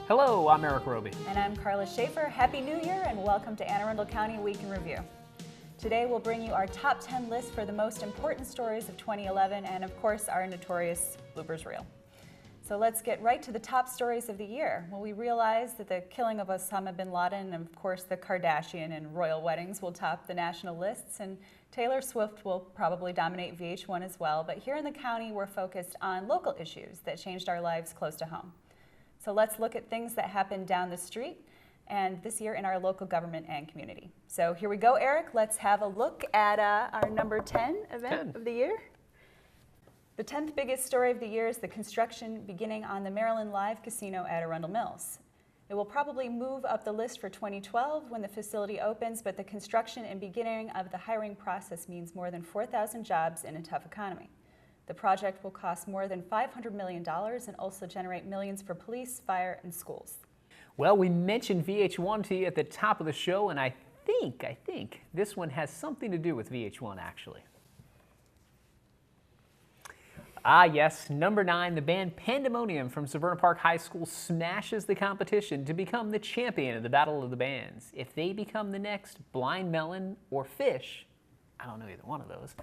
Hello, I'm Erik Robey. And I'm Karla Schaffer. Happy New Year and welcome to Anne Arundel County Week in Review. Today we'll bring you our top 10 list for the most important stories of 2011 and of course our notorious Bloopers Reel. So let's get right to the top stories of the year. Well, we realize that the killing of Osama bin Laden and of course the Kardashian and royal weddings will top the national lists, and Taylor Swift will probably dominate VH1 as well, but here in the county we're focused on local issues that changed our lives close to home. So let's look at things that happened down the street and this year in our local government and community. So here we go, Erik. Let's have a look at our number 10 event of the year. The 10th biggest story of the year is the construction beginning on the Maryland Live Casino at Arundel Mills. It will probably move up the list for 2012 when the facility opens, but the construction and beginning of the hiring process means more than 4,000 jobs in a tough economy. The project will cost more than $500 million and also generate millions for police, fire, and schools. Well, we mentioned VH1 to you at the top of the show, and I think this one has something to do with VH1, actually. Ah, yes, number 9, the band Pandemonium from Severna Park High School smashes the competition to become the champion of the Battle of the Bands. If they become the next Blind Melon or Fish, I don't know either one of those,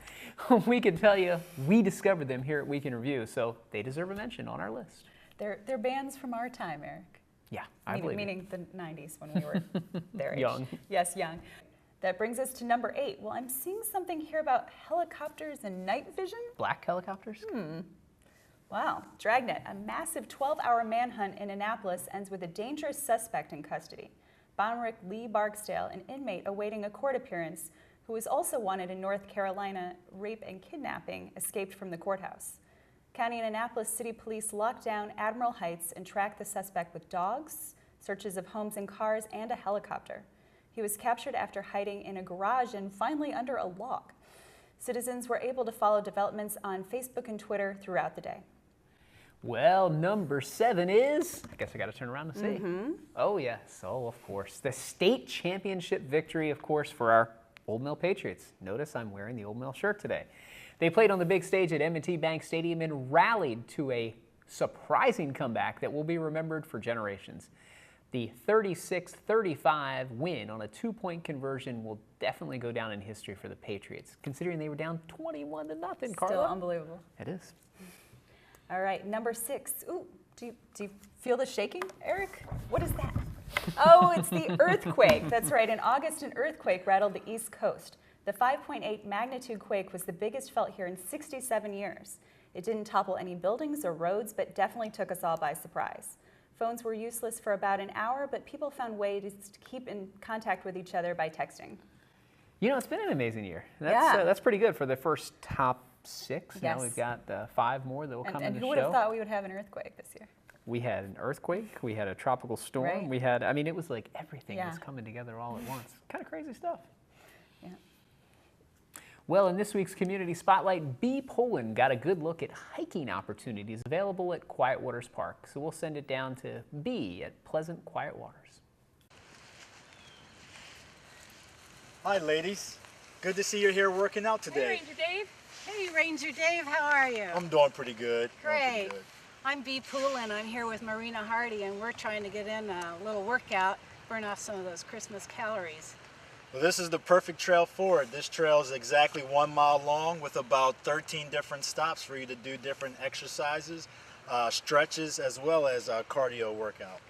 we can tell you we discovered them here at Week in Review, so they deserve a mention on our list. They're bands from our time, Erik. Yeah, I believe meaning the 90s when we were their age. Young. Yes, young. That brings us to number 8. Well, I'm seeing something here about helicopters and night vision. Black helicopters? Wow. Dragnet, a massive 12-hour manhunt in Annapolis ends with a dangerous suspect in custody. Bonrick Lee Barksdale, an inmate awaiting a court appearance, who was also wanted in North Carolina, rape and kidnapping, escaped from the courthouse. County and Annapolis City Police locked down Admiral Heights and tracked the suspect with dogs, searches of homes and cars, and a helicopter. He was captured after hiding in a garage and finally under a log. Citizens were able to follow developments on Facebook and Twitter throughout the day. Well, number 7 is, I guess I got to turn around to see. Oh, yes. Oh, of course. The state championship victory, of course, for our Old Mill Patriots. Notice I'm wearing the Old Mill shirt today. They played on the big stage at M&T Bank Stadium and rallied to a surprising comeback that will be remembered for generations. The 36-35 win on a 2-point conversion will definitely go down in history for the Patriots, considering they were down 21-0, Karla. Still unbelievable. It is. All right, number 6. Ooh, do you feel the shaking, Erik? What is that? Oh, it's the earthquake. That's right. In August, an earthquake rattled the East Coast. The 5.8 magnitude quake was the biggest felt here in 67 years. It didn't topple any buildings or roads, but definitely took us all by surprise. Phones were useless for about an hour, but people found ways to keep in contact with each other by texting. You know, it's been an amazing year. That's pretty good for the first top 6. Yes. Now we've got 5 more that will come in the show. And who would have thought we would have an earthquake this year? We had an earthquake, we had a tropical storm, Right. we had, it was like everything was coming together all at once. Kind of crazy stuff. Yeah. Well, in this week's Community Spotlight, B. Poulin got a good look at hiking opportunities available at Quiet Waters Park. So we'll send it down to B at Pleasant Quiet Waters. Hi, ladies. Good to see you here working out today. Hey, Ranger Dave. Hey, Ranger Dave. How are you? I'm doing pretty good. Great. I'm B. Poulin. I'm here with Marina Hardy, and we're trying to get in a little workout, burn off some of those Christmas calories. Well, this is the perfect trail for it. This trail is exactly 1 mile long with about 13 different stops for you to do different exercises, stretches, as well as a cardio workout.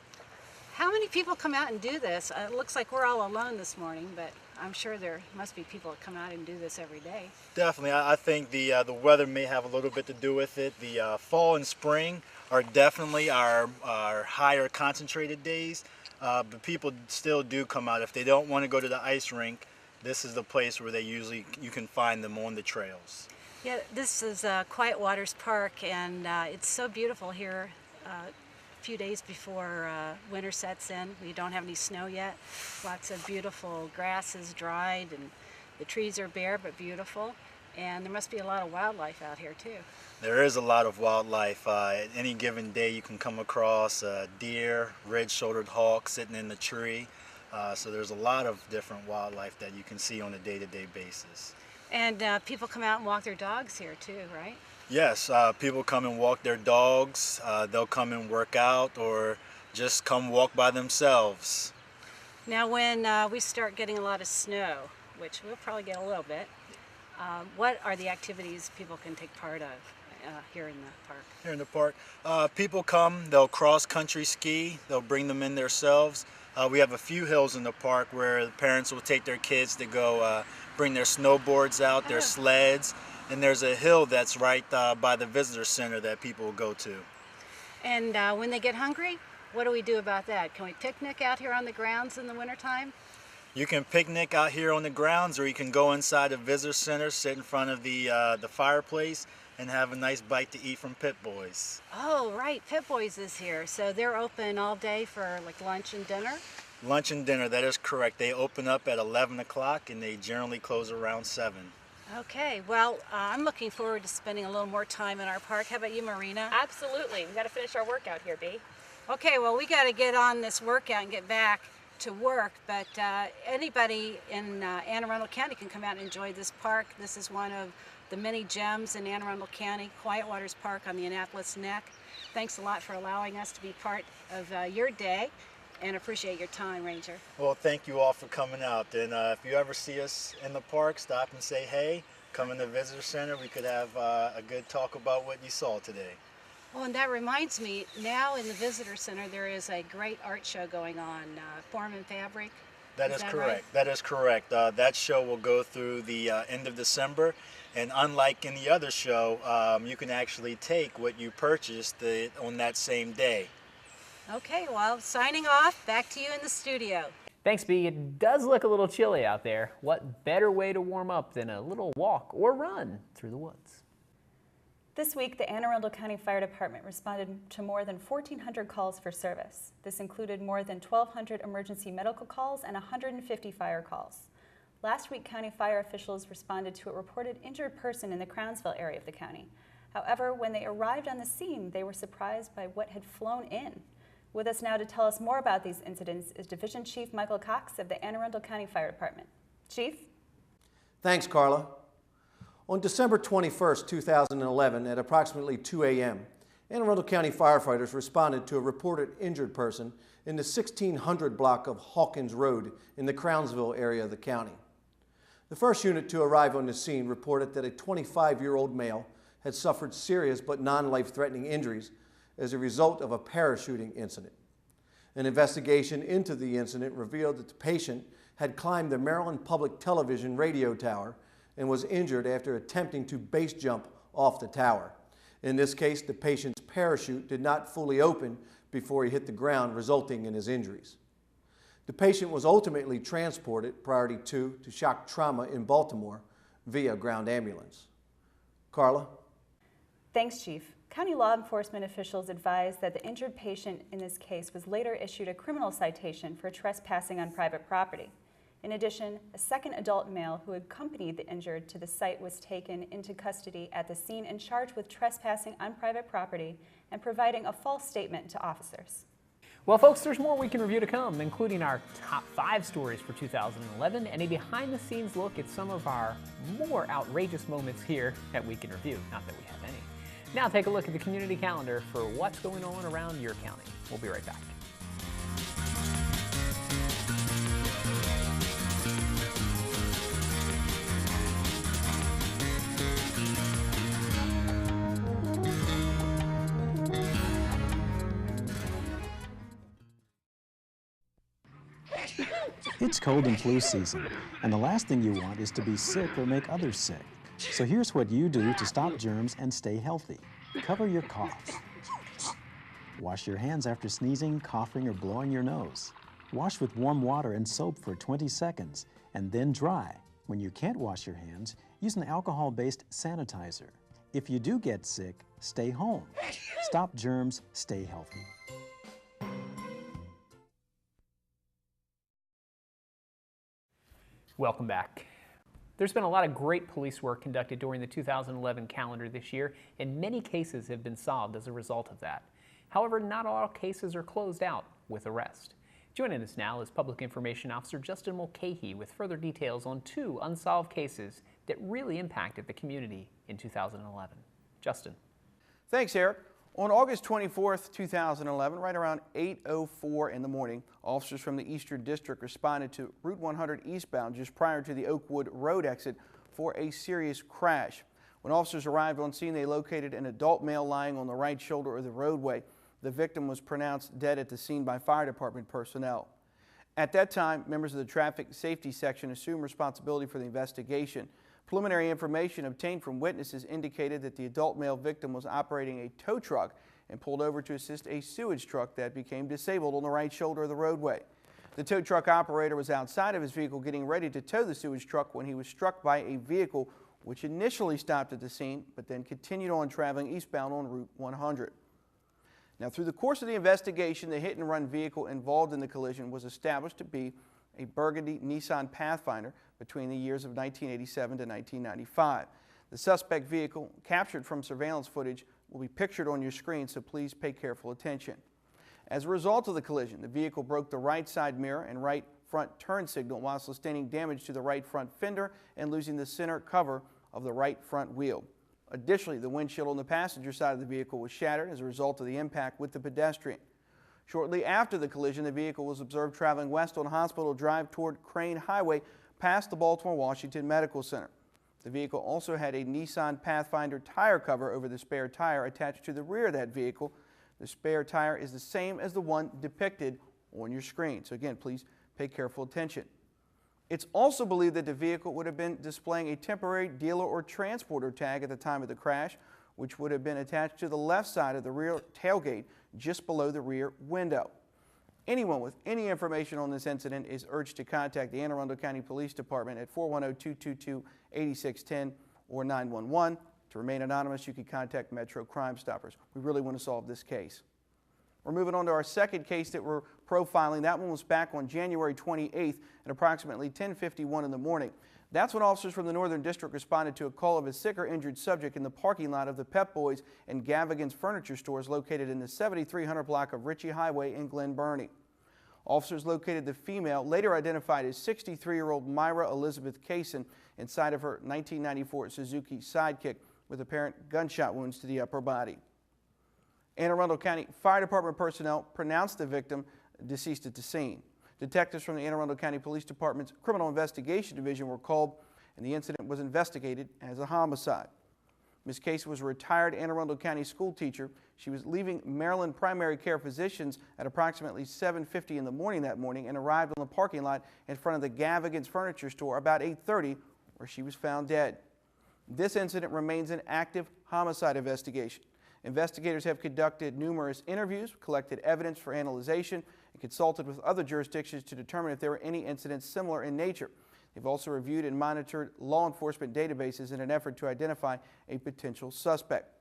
How many people come out and do this? It looks like we're all alone this morning, but I'm sure there must be people that come out and do this every day. Definitely. I think the weather may have a little bit to do with it. The fall and spring are definitely our higher concentrated days. But people still do come out. If they don't want to go to the ice rink, this is the place where you can find them on the trails. Yeah, this is Quiet Waters Park, and it's so beautiful here. A few days before winter sets in. We don't have any snow yet. Lots of beautiful grasses dried, and the trees are bare but beautiful. And there must be a lot of wildlife out here too. There is a lot of wildlife. At any given day you can come across deer, red-shouldered hawk sitting in the tree. So there's a lot of different wildlife that you can see on a day-to-day basis. And people come out and walk their dogs here too, right? Yes, people come and walk their dogs. They'll come and work out, or just come walk by themselves. Now when we start getting a lot of snow, which we'll probably get a little bit, what are the activities people can take part of here in the park? Here in the park, people come, they'll cross-country ski, they'll bring them in themselves. We have a few hills in the park where the parents will take their kids to go bring their snowboards out, their sleds, and there's a hill that's right by the visitor center that people will go to. And when they get hungry, what do we do about that? Can we picnic out here on the grounds in the wintertime? You can picnic out here on the grounds, or you can go inside the visitor center, sit in front of the fireplace, and have a nice bite to eat from Pit Boys. Oh, right, Pit Boys is here. So they're open all day for like lunch and dinner? Lunch and dinner, that is correct. They open up at 11 o'clock and they generally close around 7. Okay, well, I'm looking forward to spending a little more time in our park. How about you, Marina? Absolutely. We've got to finish our workout here, B. Okay, well, we got to get on this workout and get back to work, but anybody in Anne Arundel County can come out and enjoy this park. This is one of the many gems in Anne Arundel County, Quiet Waters Park on the Annapolis Neck. Thanks a lot for allowing us to be part of your day, and appreciate your time, Ranger. Well, thank you all for coming out. And if you ever see us in the park, stop and say hey. Come in the visitor center. We could have a good talk about what you saw today. Oh, and that reminds me, now in the visitor center there is a great art show going on, Form and Fabric. That is correct. Right? That is correct. That show will go through the end of December, and unlike any other show, you can actually take what you purchased on that same day. Okay, well, signing off, back to you in the studio. Thanks, B. It does look a little chilly out there. What better way to warm up than a little walk or run through the woods? This week, the Anne Arundel County Fire Department responded to more than 1,400 calls for service. This included more than 1,200 emergency medical calls and 150 fire calls. Last week, county fire officials responded to a reported injured person in the Crownsville area of the county. However, when they arrived on the scene, they were surprised by what had flown in. With us now to tell us more about these incidents is Division Chief Michael Cox of the Anne Arundel County Fire Department. Chief? Thanks, Karla. On December 21st, 2011, at approximately 2 a.m., Anne Arundel County firefighters responded to a reported injured person in the 1600 block of Hawkins Road in the Crownsville area of the county. The first unit to arrive on the scene reported that a 25-year-old male had suffered serious but non-life-threatening injuries as a result of a parachuting incident. An investigation into the incident revealed that the patient had climbed the Maryland Public Television radio tower and was injured after attempting to base jump off the tower. In this case, the patient's parachute did not fully open before he hit the ground, resulting in his injuries. The patient was ultimately transported, priority 2, to shock trauma in Baltimore via ground ambulance. Karla? Thanks, Chief. County law enforcement officials advised that the injured patient in this case was later issued a criminal citation for trespassing on private property. In addition, a second adult male who accompanied the injured to the site was taken into custody at the scene and charged with trespassing on private property and providing a false statement to officers. Well, folks, there's more We Can Review to come, including our top 5 stories for 2011 and a behind-the-scenes look at some of our more outrageous moments here at We Can Review. Not that we have any. Now take a look at the community calendar for what's going on around your county. We'll be right back. It's cold and flu season, and the last thing you want is to be sick or make others sick. So here's what you do to stop germs and stay healthy. Cover your coughs. Wash your hands after sneezing, coughing, or blowing your nose. Wash with warm water and soap for 20 seconds, and then dry. When you can't wash your hands, use an alcohol-based sanitizer. If you do get sick, stay home. Stop germs, stay healthy. Welcome back. There's been a lot of great police work conducted during the 2011 calendar this year, and many cases have been solved as a result of that. However, not all cases are closed out with arrest. Joining us now is Public Information Officer Justin Mulcahy with further details on 2 unsolved cases that really impacted the community in 2011. Justin. Thanks, Eric. On August 24th, 2011, right around 8:04 in the morning, officers from the Eastern District responded to Route 100 eastbound just prior to the Oakwood Road exit for a serious crash. When officers arrived on scene, they located an adult male lying on the right shoulder of the roadway. The victim was pronounced dead at the scene by fire department personnel. At that time, members of the traffic safety section assumed responsibility for the investigation. Preliminary information obtained from witnesses indicated that the adult male victim was operating a tow truck and pulled over to assist a sewage truck that became disabled on the right shoulder of the roadway. The tow truck operator was outside of his vehicle getting ready to tow the sewage truck when he was struck by a vehicle which initially stopped at the scene but then continued on traveling eastbound on Route 100. Now, through the course of the investigation, the hit-and-run vehicle involved in the collision was established to be a burgundy Nissan Pathfinder between the years of 1987 to 1995. The suspect vehicle, captured from surveillance footage, will be pictured on your screen, so please pay careful attention. As a result of the collision, the vehicle broke the right side mirror and right front turn signal while sustaining damage to the right front fender and losing the center cover of the right front wheel. Additionally, the windshield on the passenger side of the vehicle was shattered as a result of the impact with the pedestrian. Shortly after the collision, the vehicle was observed traveling west on Hospital Drive toward Crane Highway past the Baltimore-Washington Medical Center. The vehicle also had a Nissan Pathfinder tire cover over the spare tire attached to the rear of that vehicle. The spare tire is the same as the one depicted on your screen. So again, please pay careful attention. It's also believed that the vehicle would have been displaying a temporary dealer or transporter tag at the time of the crash, which would have been attached to the left side of the rear tailgate just below the rear window. Anyone with any information on this incident is urged to contact the Anne Arundel County Police Department at 410-222-8610 or 911. To remain anonymous, you can contact Metro Crime Stoppers. We really want to solve this case. We're moving on to our second case that we're profiling. That one was back on January 28th at approximately 10:51 in the morning. That's when officers from the Northern District responded to a call of a sick or injured subject in the parking lot of the Pep Boys and Gavigan's furniture stores located in the 7300 block of Ritchie Highway in Glen Burnie. Officers located the female, later identified as 63-year-old Myra Elizabeth Kaysen, inside of her 1994 Suzuki Sidekick with apparent gunshot wounds to the upper body. Anne Arundel County Fire Department personnel pronounced the victim deceased at the scene. Detectives from the Anne Arundel County Police Department's Criminal Investigation Division were called, and the incident was investigated as a homicide. Ms. Case was a retired Anne Arundel County school teacher. She was leaving Maryland Primary Care Physicians at approximately 7:50 in the morning that morning and arrived on the parking lot in front of the Gavigan's furniture store about 8:30, where she was found dead. This incident remains an active homicide investigation. Investigators have conducted numerous interviews, collected evidence for analyzation, and consulted with other jurisdictions to determine if there were any incidents similar in nature. They've also reviewed and monitored law enforcement databases in an effort to identify a potential suspect.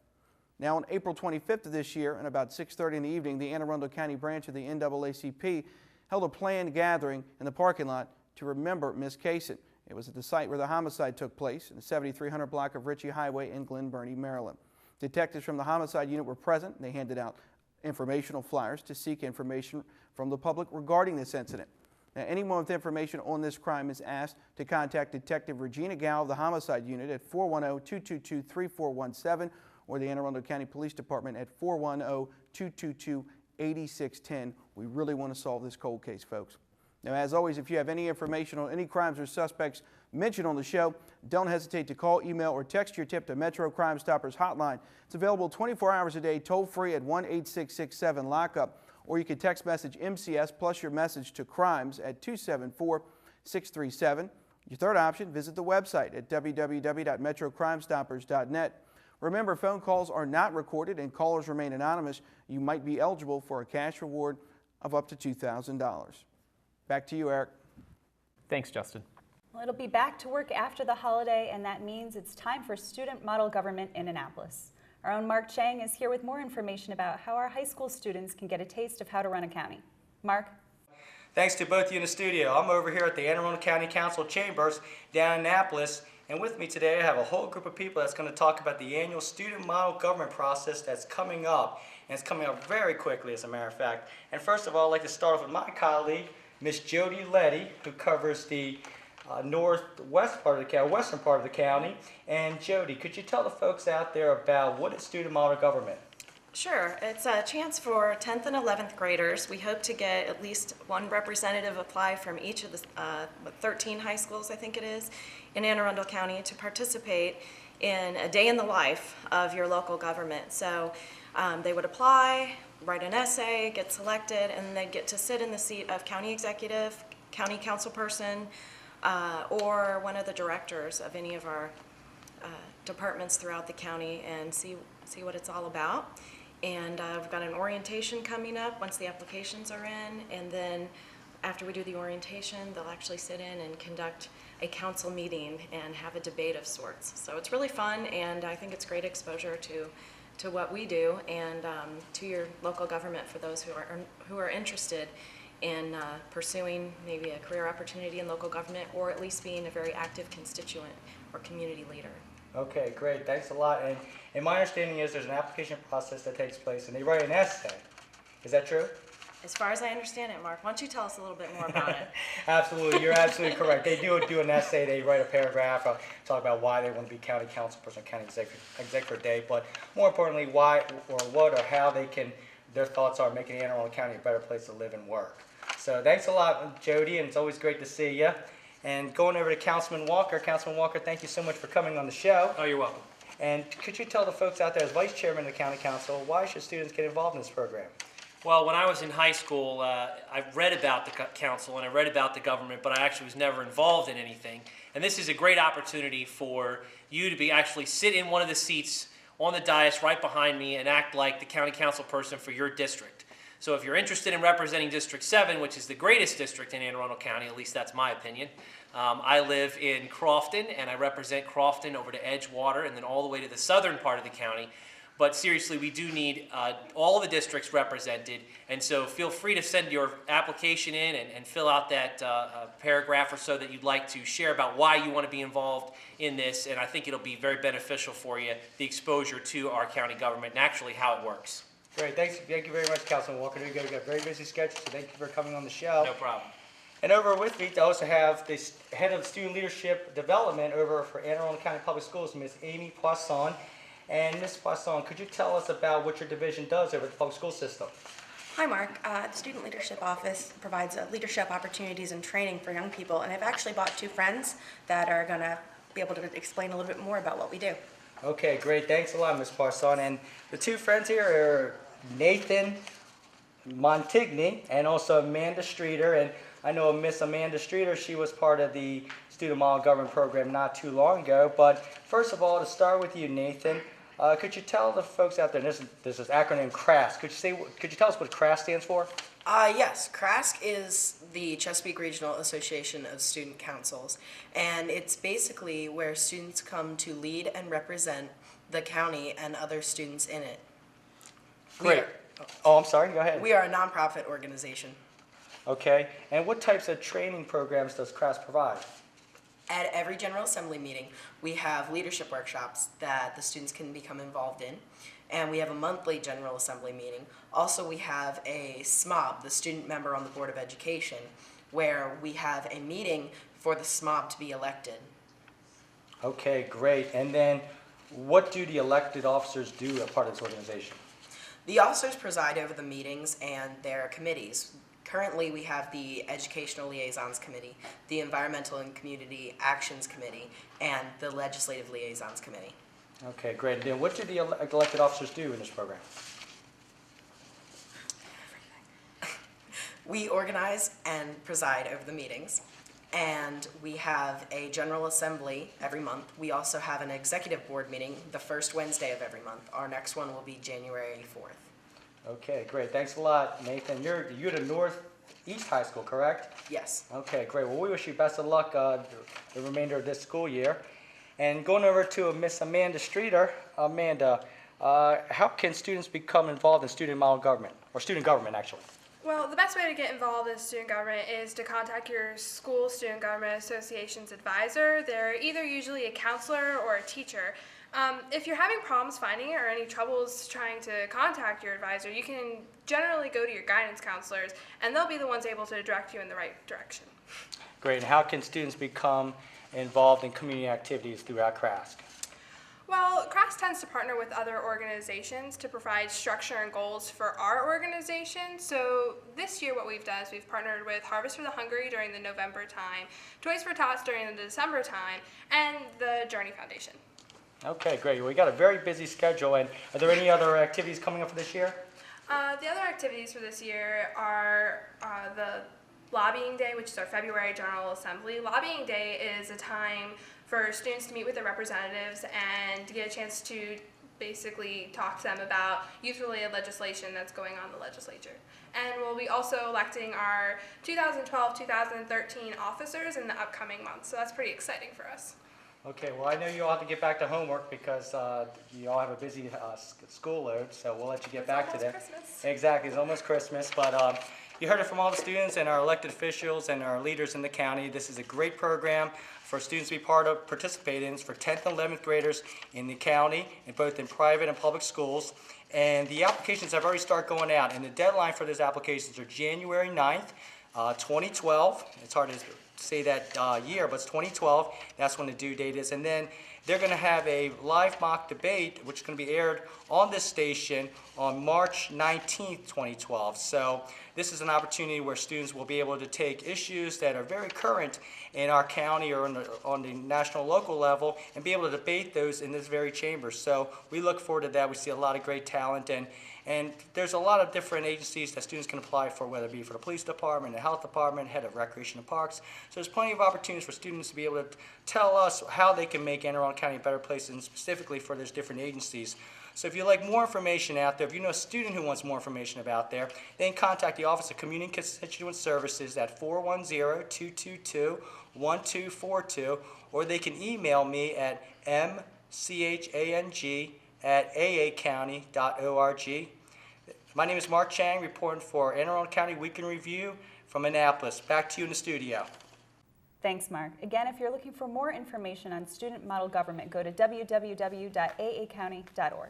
Now, on April 25th of this year, at about 6:30 in the evening, the Anne Arundel County branch of the NAACP held a planned gathering in the parking lot to remember Ms. Kaysen. It was at the site where the homicide took place, in the 7300 block of Ritchie Highway in Glen Burnie, Maryland. Detectives from the homicide unit were present, and they handed out informational flyers to seek information from the public regarding this incident. Now, anyone with information on this crime is asked to contact Detective Regina Gow of the Homicide Unit at 410-222-3417 or the Anne Arundel County Police Department at 410-222-8610. We really want to solve this cold case, folks. Now, as always, if you have any information on any crimes or suspects mentioned on the show, don't hesitate to call, email, or text your tip to Metro Crime Stoppers hotline. It's available 24 hours a day, toll-free at 1-866-7-LOCK-UP, or you can text message MCS plus your message to crimes at 274-637. Your third option, visit the website at www.metrocrimestoppers.net. Remember, phone calls are not recorded and callers remain anonymous. You might be eligible for a cash reward of up to $2,000. Back to you, Eric. Thanks, Justin. Well, it'll be back to work after the holiday, and that means it's time for Student Model Government in Annapolis. Our own Mark Chang is here with more information about how our high school students can get a taste of how to run a county. Mark? Thanks to both of you in the studio. I'm over here at the Anne Arundel County Council Chambers down in Annapolis, and with me today I have a whole group of people that's going to talk about the annual Student Model Government process that's coming up, and it's coming up very quickly, as a matter of fact. And first of all, I'd like to start off with my colleague, Miss Jody Letty, who covers the northwest part of the county, western part of the county. And Jody, could you tell the folks out there about what is student model government? Sure. It's a chance for 10th and 11th graders. We hope to get at least one representative apply from each of the 13 high schools, I think it is, in Anne Arundel County to participate in a day in the life of your local government. So they would apply, write an essay, get selected, and they get to sit in the seat of county executive, county council person, or one of the directors of any of our departments throughout the county and see what it's all about. And we've got an orientation coming up once the applications are in, and then after we do the orientation, they'll actually sit in and conduct a council meeting and have a debate of sorts. So it's really fun, and I think it's great exposure to what we do and to your local government for those who are interested in pursuing maybe a career opportunity in local government, or at least being a very active constituent or community leader. Okay, great. Thanks a lot. And my understanding is there's an application process that takes place, and they write an essay. Is that true? As far as I understand it, Mark, why don't you tell us a little bit more about it? Absolutely. You're absolutely correct. They do an essay. They write a paragraph, talk about why they want to be county council person, county exec for a day, but more importantly, why or what or how their thoughts are making Anne Arundel County a better place to live and work. So thanks a lot, Jody, and it's always great to see you. And going over to Councilman Walker. Councilman Walker, thank you so much for coming on the show. Oh, you're welcome. And could you tell the folks out there, as Vice Chairman of the County Council, why should students get involved in this program? Well, when I was in high school, I read about the council and I read about the government, but I actually was never involved in anything. And this is a great opportunity for you to actually sit in one of the seats on the dais right behind me and act like the county council person for your district. So if you're interested in representing District 7, which is the greatest district in Anne Arundel County, at least that's my opinion, I live in Crofton, and I represent Crofton over to Edgewater and then all the way to the southern part of the county. But seriously, we do need all of the districts represented, and so feel free to send your application in and fill out that paragraph or so that you'd like to share about why you want to be involved in this, and I think it'll be very beneficial for you, the exposure to our county government and actually how it works. Great. Thank you very much, Councilman Walker. You've got a very busy schedule, so thank you for coming on the show. No problem. And over with me, I also have the head of student leadership development over for Anne Arundel County Public Schools, Ms. Amy Poisson. And Ms. Poisson, could you tell us about what your division does over the public school system? Hi, Mark. The Student Leadership Office provides leadership opportunities and training for young people, and I've actually brought two friends that are going to be able to explain a little bit more about what we do. Okay, great. Thanks a lot, Ms. Poisson. And the two friends here are Nathan Montigny and also Amanda Streeter. And I know Miss Amanda Streeter, she was part of the Student Model Government Program not too long ago. But first of all, to start with you, Nathan, could you tell the folks out there, this is acronym CRASC, could you tell us what CRASC stands for? Yes, CRASC is the Chesapeake Regional Association of Student Councils, and it's basically where students come to lead and represent the county and other students in it. Great. Oh, I'm sorry, go ahead. We are a nonprofit organization. Okay, and what types of training programs does CRASC provide? At every General Assembly meeting, we have leadership workshops that the students can become involved in, and we have a monthly General Assembly meeting. Also, we have a SMOB, the Student Member on the Board of Education, where we have a meeting for the SMOB to be elected. Okay, great. And then what do the elected officers do as part of this organization? The officers preside over the meetings and their committees. Currently, we have the Educational Liaisons Committee, the Environmental and Community Actions Committee, and the Legislative Liaisons Committee. Okay, great. And then what do the elected officers do in this program? We organize and preside over the meetings, and we have a General Assembly every month. We also have an Executive Board meeting the first Wednesday of every month. Our next one will be January 4th. Okay, great. Thanks a lot, Nathan. You're the Northeast High School, correct? Yes. Okay, great. Well, we wish you best of luck the remainder of this school year. And going over to Miss Amanda Streeter. Amanda, how can students become involved in student model government, or student government, actually? Well, the best way to get involved in student government is to contact your school student government association's advisor. They're either usually a counselor or a teacher. If you're having problems finding it or any troubles trying to contact your advisor, you can generally go to your guidance counselors, and they'll be the ones able to direct you in the right direction. Great. And how can students become involved in community activities throughout CRASC? Well, CRAS tends to partner with other organizations to provide structure and goals for our organization. So this year what we've done is we've partnered with Harvest for the Hungry during the November time, Toys for Tots during the December time, and the Journey Foundation. Okay, great. We got a very busy schedule, and are there any other activities coming up for this year? The other activities for this year are the Lobbying Day, which is our February General Assembly. Lobbying Day is a time for students to meet with their representatives and to get a chance to basically talk to them about youth-related legislation that's going on in the legislature. And we'll be also electing our 2012-2013 officers in the upcoming months, so that's pretty exciting for us. Okay, well, I know you all have to get back to homework because you all have a busy school load, so we'll let you get back to that. Christmas. Exactly, it's almost Christmas, but you heard it from all the students and our elected officials and our leaders in the county. This is a great program for students to be participate in. It's for 10th and 11th graders in the county, and both in private and public schools. And the applications have already started going out, and the deadline for those applications are January 9th, 2012. It's hard to say that year, but it's 2012. That's when the due date is. And then they're going to have a live mock debate, which is going to be aired on this station on March 19th, 2012. So this is an opportunity where students will be able to take issues that are very current in our county or on the national local level and be able to debate those in this very chamber. So we look forward to that. We see a lot of great talent, and there's a lot of different agencies that students can apply for, whether it be for the police department, the health department, head of recreation and parks. So there's plenty of opportunities for students to be able to tell us how they can make Anne Arundel County a better place, and specifically for those different agencies. So if you'd like more information out there, if you know a student who wants more information about there, then contact the Office of Community and Constituent Services at 410-222-1242, or they can email me at mchang@aacounty.org. My name is Mark Chang, reporting for Anne Arundel County Week in Review from Annapolis. Back to you in the studio. Thanks, Mark. Again, if you're looking for more information on student model government, go to www.aacounty.org.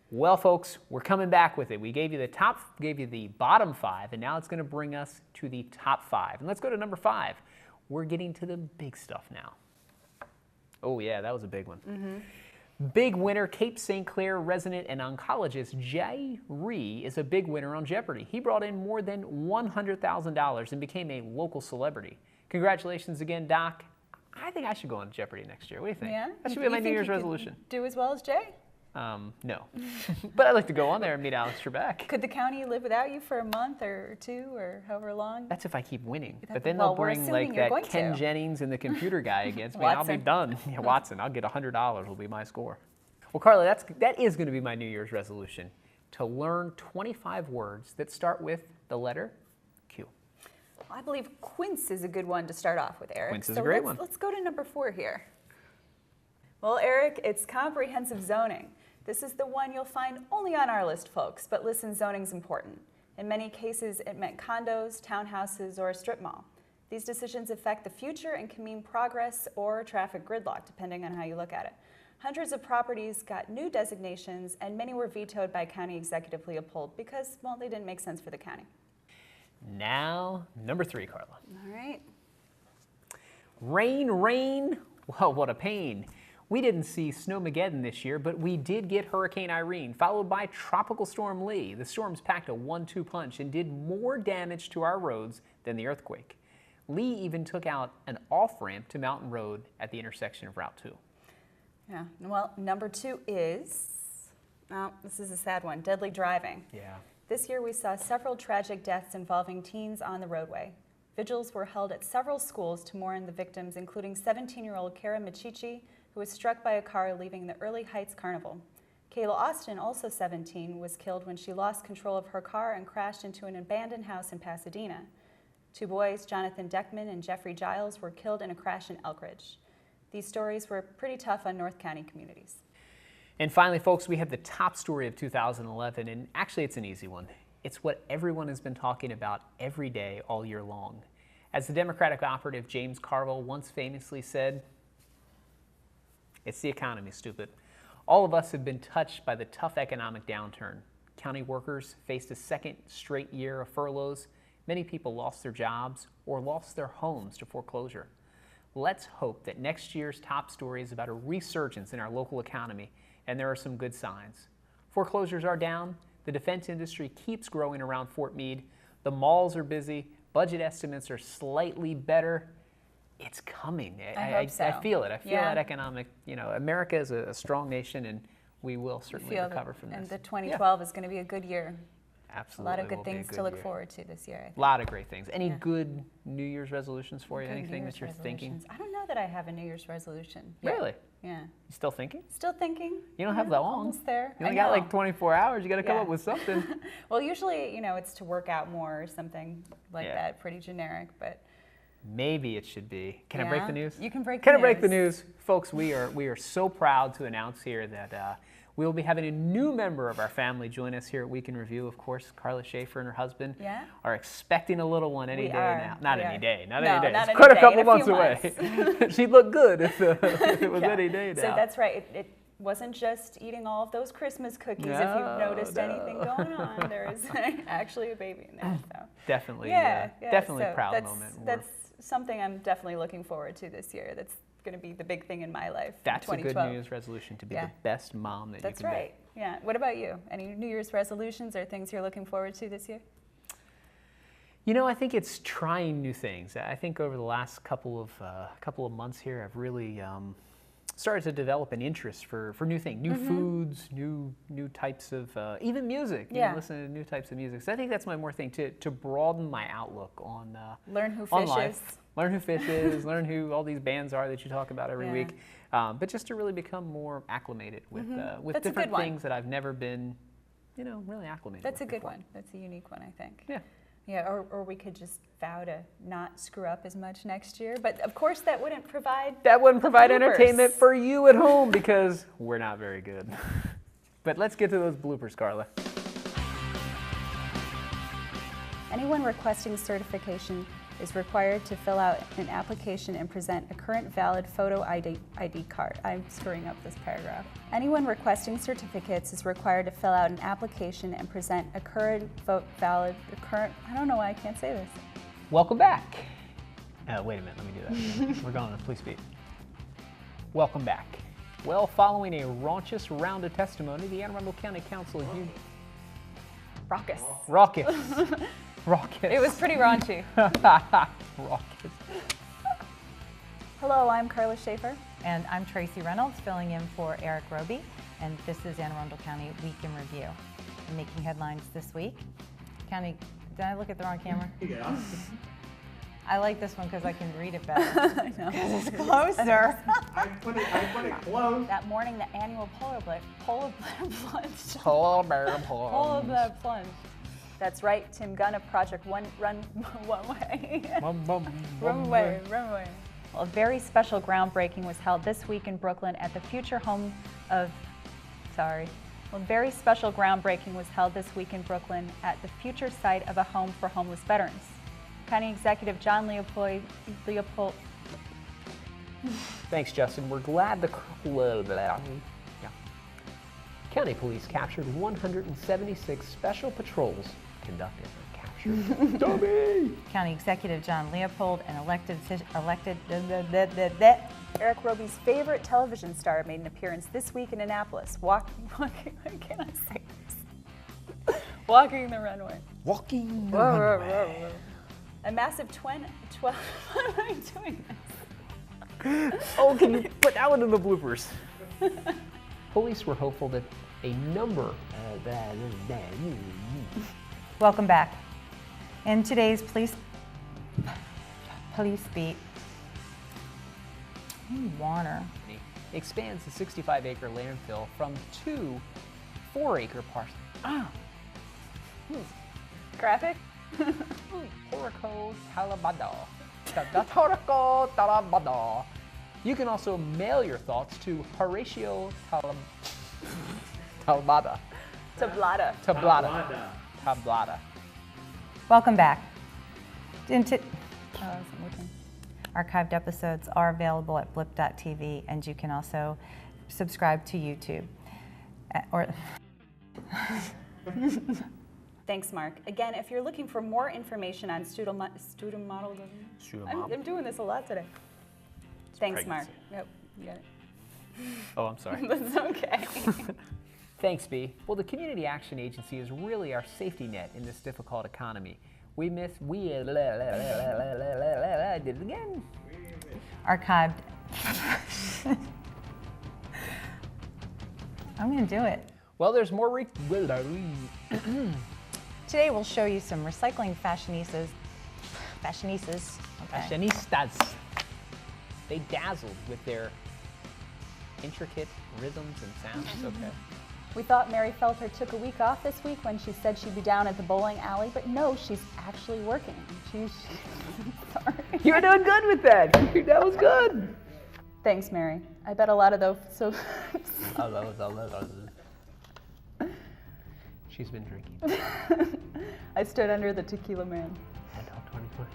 Well, folks, we're coming back with it. We gave you the bottom 5, and now it's going to bring us to the top 5. And let's go to number 5. We're getting to the big stuff now. Oh, yeah, that was a big one. Mm-hmm. Big winner, Cape St. Clair resident and oncologist Jay Ree is a big winner on Jeopardy. He brought in more than $100,000 and became a local celebrity. Congratulations again, Doc. I think I should go on Jeopardy next year. What do you think? Yeah? That should be my New Year's resolution. Do as well as Jay? No. But I'd like to go on there and meet Alex Trebek. Could the county live without you for a month or 2 or however long? That's if I keep winning. But then they'll bring like that Ken Jennings and the computer guy against me, and I'll be done. Yeah, Watson, I'll get $100 will be my score. Well, Karla, that is going to be my New Year's resolution, to learn 25 words that start with the letter Q. Well, I believe quince is a good one to start off with, Erik. Quince is a great one. Let's go to number 4 here. Well, Erik, it's comprehensive zoning. This is the one you'll find only on our list, folks, but listen, zoning's important. In many cases, it meant condos, townhouses, or a strip mall. These decisions affect the future and can mean progress or traffic gridlock, depending on how you look at it. Hundreds of properties got new designations, and many were vetoed by County Executive Leopold because, well, they didn't make sense for the county. Now, number 3, Karla. All right. Rain, rain, well, what a pain. We didn't see Snowmageddon this year, but we did get Hurricane Irene, followed by Tropical Storm Lee. The storms packed a 1-2 punch and did more damage to our roads than the earthquake. Lee even took out an off-ramp to Mountain Road at the intersection of Route 2. Yeah, well, number 2 is, oh, this is a sad one, deadly driving. Yeah. This year we saw several tragic deaths involving teens on the roadway. Vigils were held at several schools to mourn the victims, including 17-year-old Kara Michichi, who was struck by a car leaving the Early Heights Carnival. Kayla Austin, also 17, was killed when she lost control of her car and crashed into an abandoned house in Pasadena. 2 boys, Jonathan Deckman and Jeffrey Giles, were killed in a crash in Elkridge. These stories were pretty tough on North County communities. And finally, folks, we have the top story of 2011, and actually it's an easy one. It's what everyone has been talking about every day all year long. As the Democratic operative James Carville once famously said, "It's the economy, stupid." All of us have been touched by the tough economic downturn. County workers faced a second straight year of furloughs. Many people lost their jobs or lost their homes to foreclosure. Let's hope that next year's top story is about a resurgence in our local economy, and there are some good signs. Foreclosures are down, the defense industry keeps growing around Fort Meade, the malls are busy, budget estimates are slightly better. It's coming. I hope so. I feel it. I feel Yeah. that economic, America is a strong nation, and we will certainly recover from this. And the 2012 is going to be a good year. Absolutely. A lot of will good be a things good to look year. forward to this year, I think. A lot of great things. Any Yeah. good New Year's resolutions for you? Good Anything New that Year's you're thinking? resolutions. I don't know that I have a New Year's resolution yet. Really? Yeah. You still thinking? Still thinking. You don't have that long. Almost there. You only I got know. like 24 hours. You got to come Yeah. up with something. Well, usually, it's to work out more or something like Yeah. that. Pretty generic, but Maybe it should be. Can I break Yeah, the news? you can break the Can I break the news. news? Folks, we are so proud to announce here that we will be having a new member of our family join us here at Week in Review. Of course, Karla Schaffer and her husband are expecting a little one any We day are. now. Not We any are. day. Not No, any day. not It's any quite a day, couple in a months few away. months. She'd look good if it was Yeah. any day now. So that's right. It wasn't just eating all of those Christmas cookies. If you've noticed anything going on, there is actually a baby in there. So. Definitely, Yeah, definitely so a proud that's, moment. That's something I'm definitely looking forward to this year. That's going to be the big thing in my life. in That's a good 2012. New Year's resolution, to be Yeah. the best mom that That's you can right. Yeah. What about you? Any New Year's resolutions or things you're looking forward to this year? I think it's trying new things. I think over the last couple of months here, I've really started to develop an interest for new things, new foods, new types of even music. Listening to new types of music. So I think that's my more thing to broaden my outlook on Learn who on fishes. life. Learn who Fish is. Learn who all these bands are that you talk about every week. But just to really become more acclimated with That's a different good one. things that I've never been, really acclimated. That's a with good before. one. That's a unique one, I think. Yeah. Yeah, or we could just vow to not screw up as much next year. But of course, that wouldn't provide. That wouldn't provide bloopers. entertainment for you at home because we're not very good. But let's get to those bloopers, Karla. Anyone requesting certification is required to fill out an application and present a current valid photo ID card. I'm screwing up this paragraph. Anyone requesting certificates is required to fill out an application and present a current I don't know why I can't say this. Welcome back. Wait a minute, let me do that. We're going to police beat. Welcome back. Well, following a raunchous round of testimony, the Anne Arundel County Council Raucous. Raucous. Raucous. It was pretty raunchy. Raucous. Hello, I'm Karla Schaffer. And I'm Tracy Reynolds, filling in for Erik Robey, and this is Anne Arundel County Week in Review. I'm making headlines this week. Did I look at the wrong camera? Yeah. I like this one because I can read it better. I know. Because it's closer. I put it close. That morning, the annual polar bear plunge. Polar bear Polar bear plunge. That's right, Tim Gunn of Project One Way. Runway. Well, a very special groundbreaking was held this week in Brooklyn at the future home of, Well, a very special groundbreaking was held this week in Brooklyn at the future site of a home for homeless veterans. County Executive John Leopold. Thanks, Justin. We're glad the County Police captured 176 special patrols conducted and captured. Dummy! County Executive John Leopold and elected Erik Robey's favorite television star made an appearance this week in Annapolis. Walking, why can't I say this? Walking the runway. Walking the runway. A massive 12. Why am I doing this? Oh, can you put that one in the bloopers? Police were hopeful that a number. Welcome back. In today's police beat, water Expands the 65-acre landfill from 2 4-acre parcels. Graphic? Horrico Talabada. Horrico Talabada. You can also mail your thoughts to Horatio Tablada. Tablada. Welcome back. Archived episodes are available at blip.tv, and you can also subscribe to YouTube. Thanks, Mark. Again, if you're looking for more information on student model, I'm doing this a lot today. Thanks, Mark. Yep, you got it. Oh, I'm sorry. That's okay. Thanks, B. Well, the Community Action Agency is really our safety net in this difficult economy. I did it again. Archived. I'm going to do it. Well, there's more. Today we'll show you some recycling fashionistas. Okay. Fashionistas. They dazzled with their intricate rhythms and sounds. Okay. We thought Mary Felter took a week off this week when she said she'd be down at the bowling alley, but no, she's actually working. She's sorry. You're doing good with that. That was good. Thanks, Mary. I bet a lot of those. She's been drinking. I stood under the tequila man. I talked 2020.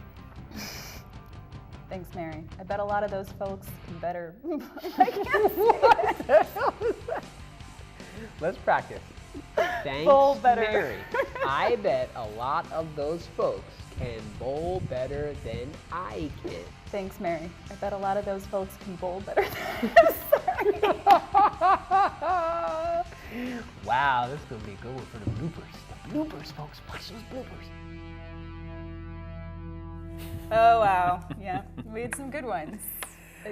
Thanks, Mary. I bet a lot of those folks can better. What the hell is that? Let's practice. Thanks, Bowl better. Mary. I bet a lot of those folks can bowl better than I can. Thanks, Mary. I bet a lot of those folks can bowl better than Wow, this is going to be a good one for the bloopers. The bloopers, folks. Watch those bloopers. Oh, wow. Yeah, we had some good ones.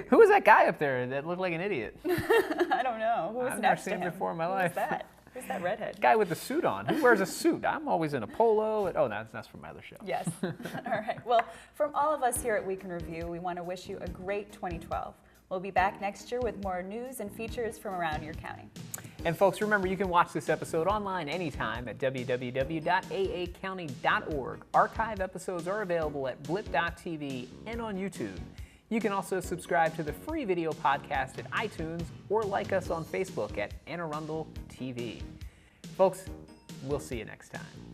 Who was that guy up there that looked like an idiot? I don't know. Who was I've next never to seen him him? before in my Who life. was that? Who's that redhead? Guy with the suit on. Who wears a suit? I'm always in a polo. Oh, that's from my other show. Yes. All right. Well, from all of us here at Week in Review, we want to wish you a great 2012. We'll be back next year with more news and features from around your county. And folks, remember, you can watch this episode online anytime at www.aacounty.org. Archive episodes are available at blip.tv and on YouTube. You can also subscribe to the free video podcast at iTunes or like us on Facebook at Anne Arundel TV. Folks, we'll see you next time.